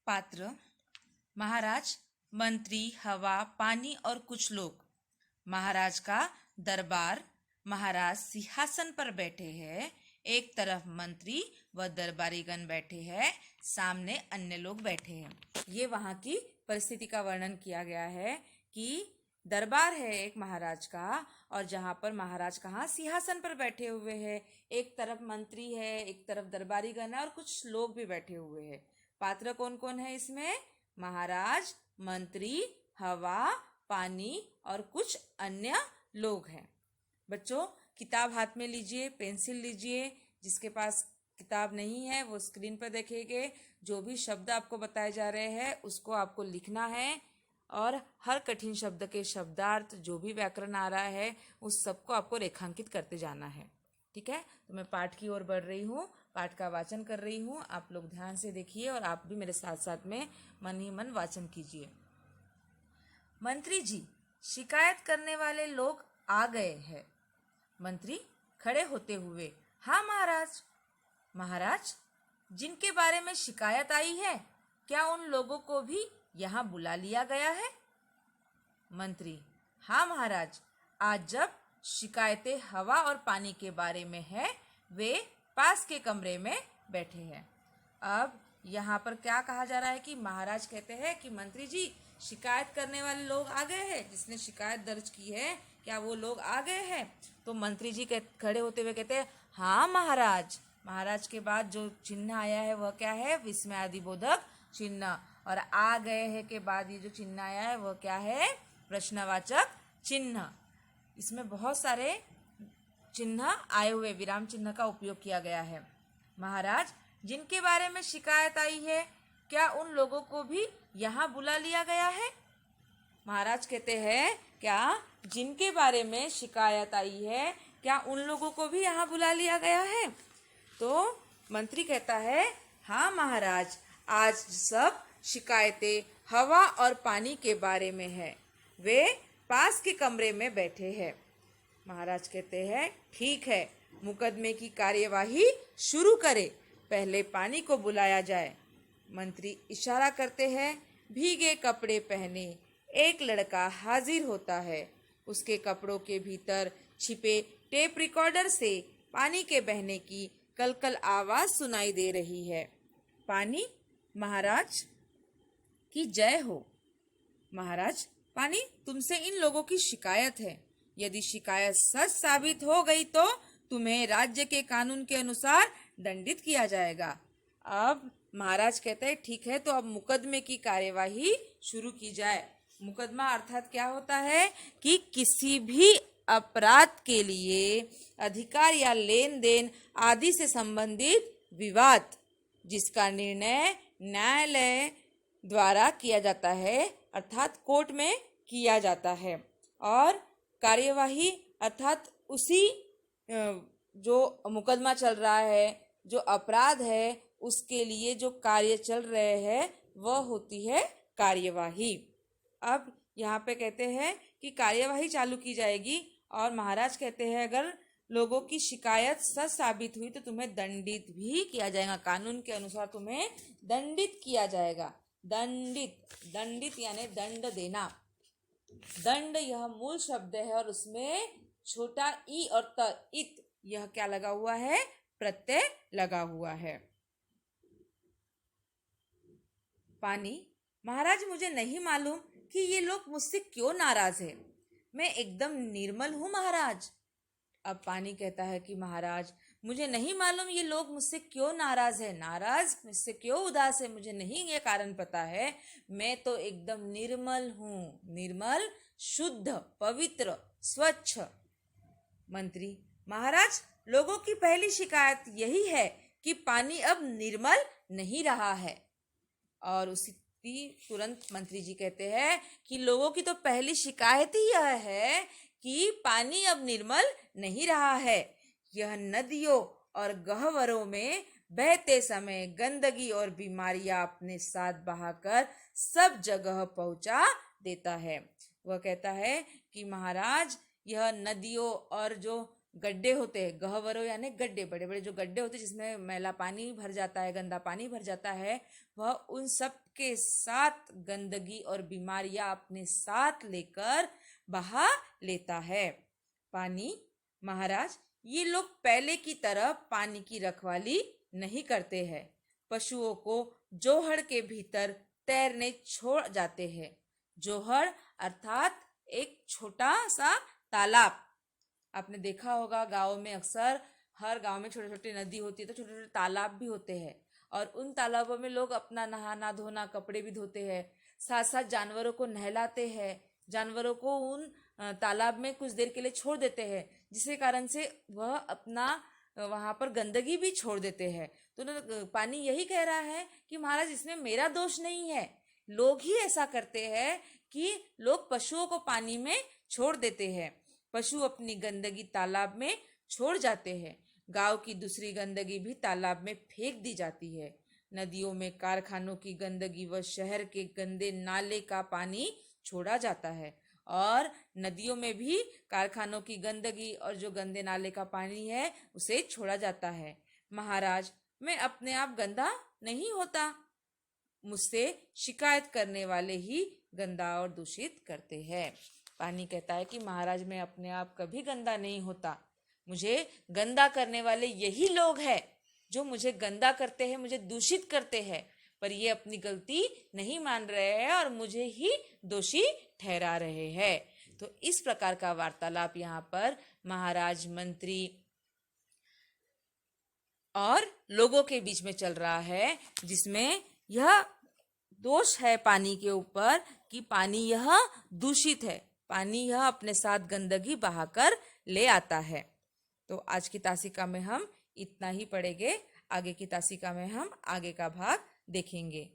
पात्र महाराज, मंत्री, हवा, पानी और कुछ लोग। महाराज का दरबार। महाराज सिंहासन पर बैठे हैं, एक तरफ मंत्री व दरबारीगण बैठे हैं, सामने अन्य लोग बैठे हैं। ये वहाँ की परिस्थिति का वर्णन किया गया है कि दरबार है एक महाराज का, और जहाँ पर महाराज कहाँ सिंहासन पर बैठे हुए हैं, एक तरफ मंत्री है, एक तरफ दरबारीगण है और कुछ लोग भी बैठे हुए हैं। पात्र कौन कौन है इसमें? महाराज, मंत्री, हवा, पानी और कुछ अन्य लोग हैं। बच्चों, किताब हाथ में लीजिए, पेंसिल लीजिए। जिसके पास किताब नहीं है वो स्क्रीन पर देखेंगे। जो भी शब्द आपको बताए जा रहे हैं उसको आपको लिखना है, और हर कठिन शब्द के शब्दार्थ, जो भी व्याकरण आ रहा है उस सबको आपको रेखांकित करते जाना है। ठीक है? तो मैं पाठ की ओर बढ़ रही हूँ, पाठ का वाचन कर रही हूँ। आप लोग ध्यान से देखिए और आप भी मेरे साथ साथ में मन ही मन वाचन कीजिए। मंत्री जी, शिकायत करने वाले लोग आ गए हैं। मंत्री खड़े होते हुए, हाँ महाराज। महाराज, जिनके बारे में शिकायत आई है, क्या उन लोगों को भी यहाँ बुला लिया गया है? मंत्री, हाँ महाराज, आज जब शिकायतें हवा और पानी के बारे में है, वे पास के कमरे में बैठे हैं। अब यहाँ पर क्या कहा जा रहा है कि महाराज कहते हैं कि मंत्री जी, शिकायत करने वाले लोग आ गए हैं, जिसने शिकायत दर्ज की है, क्या वो लोग आ गए हैं? तो मंत्री जी खड़े होते हुए कहते हैं, हाँ महाराज। महाराज के बाद जो चिन्ह आया है वह क्या है? विस्मयादिबोधक चिन्ह। और आ गए हैं के बाद ये जो चिन्ह आया है वह क्या है? प्रश्नवाचक चिन्ह। इसमें बहुत सारे चिन्ह आए हुए, विराम चिन्ह का उपयोग किया गया है। महाराज, जिनके बारे में शिकायत आई है, क्या उन लोगों को भी यहाँ बुला लिया गया है? महाराज कहते हैं, क्या जिनके बारे में शिकायत आई है, क्या उन लोगों को भी यहाँ बुला लिया गया है? तो मंत्री कहता है, हाँ महाराज, आज सब शिकायतें हवा और पानी के बारे में है, वे पास के कमरे में बैठे हैं। महाराज कहते हैं, ठीक है, मुकदमे की कार्यवाही शुरू करें, पहले पानी को बुलाया जाए। मंत्री इशारा करते हैं, भीगे कपड़े पहने एक लड़का हाजिर होता है। उसके कपड़ों के भीतर छिपे टेप रिकॉर्डर से पानी के बहने की कलकल आवाज सुनाई दे रही है। पानी, महाराज की जय हो। महाराज, पानी, तुमसे इन लोगों की शिकायत है। यदि शिकायत सच साबित हो गई तो तुम्हें राज्य के कानून के अनुसार दंडित किया जाएगा। अब महाराज कहते हैं, ठीक है, तो अब मुकदमे की कार्यवाही शुरू की जाए। मुकदमा अर्थात क्या होता है कि किसी भी अपराध के लिए अधिकार या लेन देन आदि से संबंधित विवाद, जिसका निर्णय न्यायालय द्वारा किया जाता है, अर्थात कोर्ट में किया जाता है। और कार्यवाही अर्थात उसी जो मुकदमा चल रहा है, जो अपराध है, उसके लिए जो कार्य चल रहे हैं वह होती है कार्यवाही। अब यहाँ पे कहते हैं कि कार्यवाही चालू की जाएगी, और महाराज कहते हैं, अगर लोगों की शिकायत सच साबित हुई तो तुम्हें दंडित भी किया जाएगा, कानून के अनुसार तुम्हें दंडित किया जाएगा। दंडित, दंडित यानी दंड देना। दंड यह मूल शब्द है और उसमें छोटा ई और त, इत, यह क्या लगा हुआ है? प्रत्यय लगा हुआ है। पानी, महाराज, मुझे नहीं मालूम कि ये लोग मुझसे क्यों नाराज है। मैं एकदम निर्मल हूँ महाराज। अब पानी कहता है कि महाराज, मुझे नहीं मालूम ये लोग मुझसे क्यों नाराज है, नाराज मुझसे क्यों उदास है, मुझे नहीं ये कारण पता है। मैं तो एकदम निर्मल हूँ, निर्मल, शुद्ध, पवित्र, स्वच्छ। मंत्री, महाराज, लोगों की पहली शिकायत यही है कि पानी अब निर्मल नहीं रहा है। और उसी तुरंत मंत्री जी कहते हैं कि लोगों की तो पहली शिकायत ही यह है कि पानी अब निर्मल नहीं रहा है। यह नदियों और गह्वरों में बहते समय गंदगी और बीमारियां अपने साथ बहाकर सब जगह पहुंचा देता है। वह कहता है कि महाराज, यह नदियों और जो गड्ढे होते हैं, गहवरों यानी गड्ढे, बड़े बड़े जो गड्ढे होते हैं जिसमें मैला पानी भर जाता है, गंदा पानी भर जाता है, वह उन सब के साथ गंदगी और बीमारियां अपने साथ लेकर बहा लेता है। पानी महाराज, ये लोग पहले की तरह पानी की रखवाली नहीं करते हैं। पशुओं को जोहड़ के भीतर तैरने छोड़ जाते हैं। जोहड़ अर्थात एक छोटा सा तालाब। आपने देखा होगा गाँव में अक्सर हर गांव में छोटे छोटे नदी होती है तो छोटे छोटे तालाब भी होते हैं, और उन तालाबों में लोग अपना नहाना धोना कपड़े भी धोते हैं, साथ साथ जानवरों को नहलाते हैं, जानवरों को उन तालाब में कुछ देर के लिए छोड़ देते हैं, जिसके कारण से वह अपना वहां पर गंदगी भी छोड़ देते हैं। तो पानी यही कह रहा है कि महाराज इसमें मेरा दोष नहीं है, लोग ही ऐसा करते हैं कि लोग पशुओं को पानी में छोड़ देते हैं। पशु अपनी गंदगी तालाब में छोड़ जाते हैं। गांव की दूसरी गंदगी भी तालाब में फेंक दी जाती है। नदियों में कारखानों की गंदगी व शहर के गंदे नाले का पानी छोड़ा जाता है, और नदियों में भी कारखानों की गंदगी और जो गंदे नाले का पानी है उसे छोड़ा जाता है। महाराज, मैं अपने आप गंदा नहीं होता, मुझसे शिकायत करने वाले ही गंदा और दूषित करते हैं। पानी कहता है कि महाराज मैं अपने आप कभी गंदा नहीं होता, मुझे गंदा करने वाले यही लोग हैं जो मुझे गंदा करते हैं, मुझे दूषित करते हैं, पर ये अपनी गलती नहीं मान रहे हैं और मुझे ही दोषी ठहरा रहे हैं। तो इस प्रकार का वार्तालाप यहाँ पर महाराज, मंत्री और लोगों के बीच में चल रहा है, जिसमें यह दोष है पानी के ऊपर कि पानी यह दूषित है, पानी यह अपने साथ गंदगी बहाकर ले आता है। तो आज की तासिका में हम इतना ही पढ़ेंगे, आगे की तासिका में हम आगे का भाग देखेंगे।